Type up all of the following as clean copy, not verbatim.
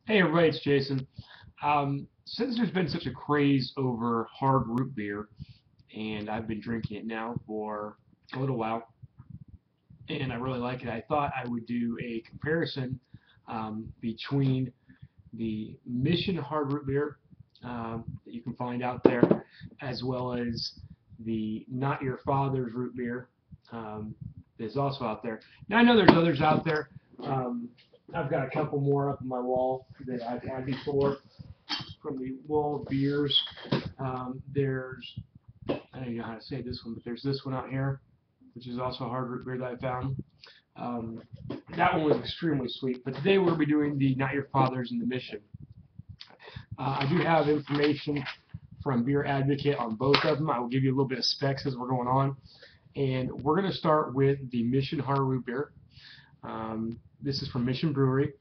Hey everybody, it's Jason. Since there's been such a craze over hard root beer, and I've been drinking it now for a little while, and I really like it, I thought I would do a comparison between the Mission hard root beer that you can find out there, as well as the Not Your Father's root beer that's also out there. Now I know there's others out there. Um, I've got a couple more up on my wall that I've had before from the wall of beers. There's, I don't know how to say this one, but there's this one out here, which is also a hard root beer that I found. Um, that one was extremely sweet. But today we're going to be doing the Not Your Father's and the Mission. I do have information from Beer Advocate on both of them. I will give you a little bit of specs as we're going on. And we're going to start with the Mission Hard Root Beer. This is from Mission Brewery.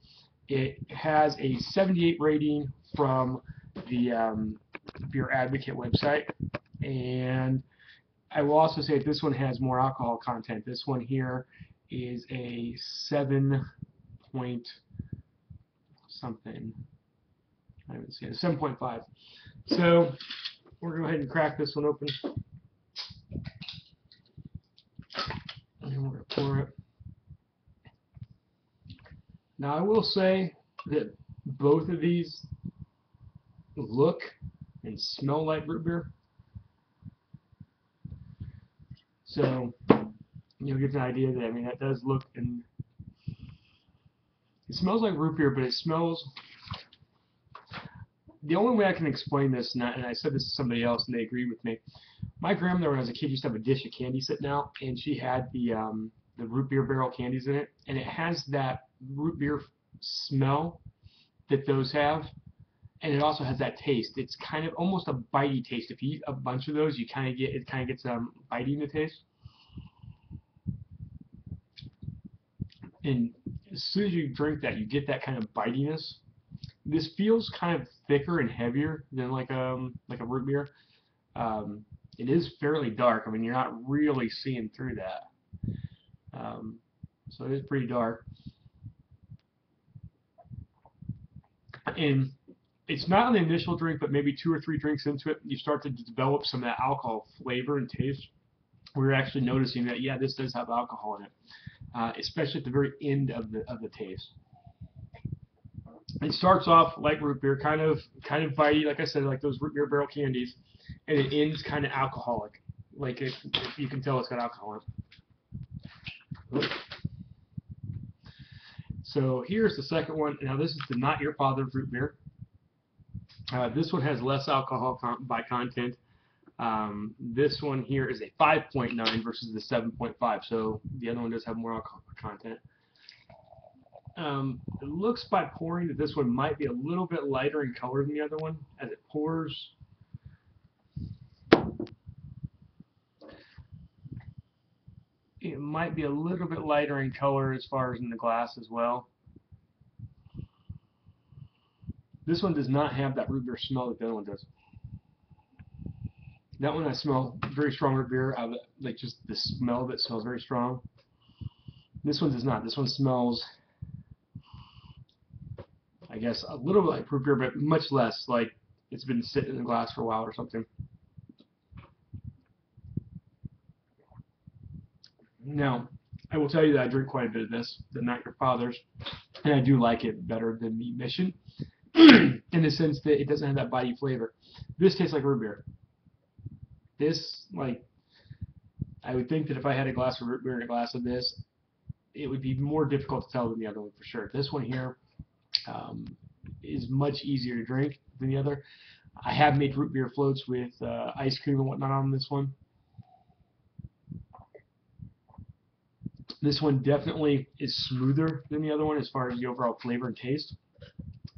It has a 78 rating from the Beer Advocate website. And I will also say that this one has more alcohol content. This one here is a 7 point something. I haven't seen it. 7.5. So we're going to go ahead and crack this one open. And we're going to pour it. Now I will say that both of these look and smell like root beer. So you'll get an idea that, I mean, that does look, and it smells like root beer, but it smells, the only way I can explain this, and I said this to somebody else and they agreed with me. My grandmother, when I was a kid, used to have a dish of candy sitting out, and she had the root beer barrel candies in it, and it has that root beer smell that those have, and it also has that taste. It's kind of almost a bitey taste. If you eat a bunch of those, you kind of get, it kind of gets bitey in the taste. And as soon as you drink that, you get that kind of bitiness. This feels kind of thicker and heavier than like a root beer. It is fairly dark. I mean, you're not really seeing through that. So it is pretty dark. And it's not on the initial drink, but maybe two or three drinks into it, you start to develop some of that alcohol flavor and taste. We're actually noticing that, yeah, this does have alcohol in it, especially at the very end of the taste. It starts off like root beer, kind of bitey, like I said, like those root beer barrel candies, and it ends kind of alcoholic, like you can tell it's got alcohol in it. So here's the second one. Now this is the Not Your Father's root beer. This one has less alcohol by content. This one here is a 5.9 versus the 7.5, so the other one does have more alcohol content. It looks by pouring that this one might be a little bit lighter in color than the other one. As it pours, it might be a little bit lighter in color as far as in the glass as well. This one does not have that root beer smell that the other one does. That one I smell very strong root beer, like just the smell of it smells very strong. This one does not. This one smells, I guess, a little bit like root beer, but much less, like it's been sitting in the glass for a while or something. Now, I will tell you that I drink quite a bit of this, the Not Your Father's, and I do like it better than the Mission, in the sense that it doesn't have that bitey flavor. This tastes like root beer. This, like, I would think that if I had a glass of root beer and a glass of this, it would be more difficult to tell than the other one for sure. This one here um, is much easier to drink than the other. I have made root beer floats with ice cream and whatnot on this one. This one definitely is smoother than the other one as far as the overall flavor and taste.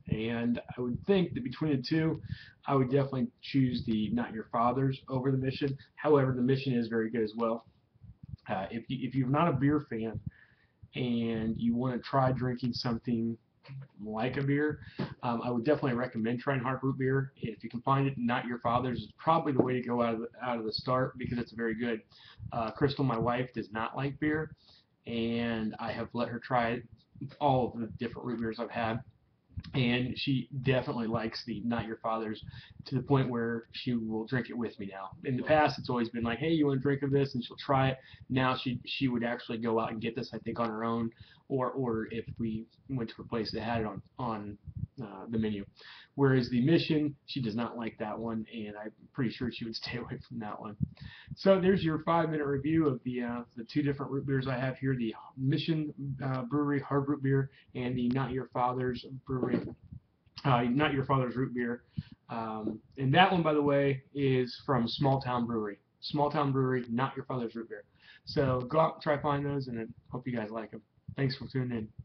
And I would think that between the two, I would definitely choose the Not Your Father's over the Mission. However, the Mission is very good as well. If you're not a beer fan and you want to try drinking something like a beer, I would definitely recommend trying hard root beer. If you can find it, Not Your Father's is probably the way to go out of the start because it's very good. Crystal, my wife, does not like beer, and I have let her try all of the different root beers I've had. and she definitely likes the Not Your Father's to the point where she will drink it with me now. In the past, it's always been like, hey, you want to drink of this, and she'll try it. Now she would actually go out and get this, I think, on her own, or order if we went to a place that had it on the menu. Whereas the Mission, she does not like that one, and I'm pretty sure she would stay away from that one. So there's your 5-minute review of the two different root beers I have here: the Mission Brewery Hard Root Beer and the Not Your Father's Brewery, Not Your Father's Root Beer. And that one, by the way, is from Small Town Brewery. Small Town Brewery, Not Your Father's Root Beer. So go out and try to find those, and I hope you guys like them. Thanks for tuning in.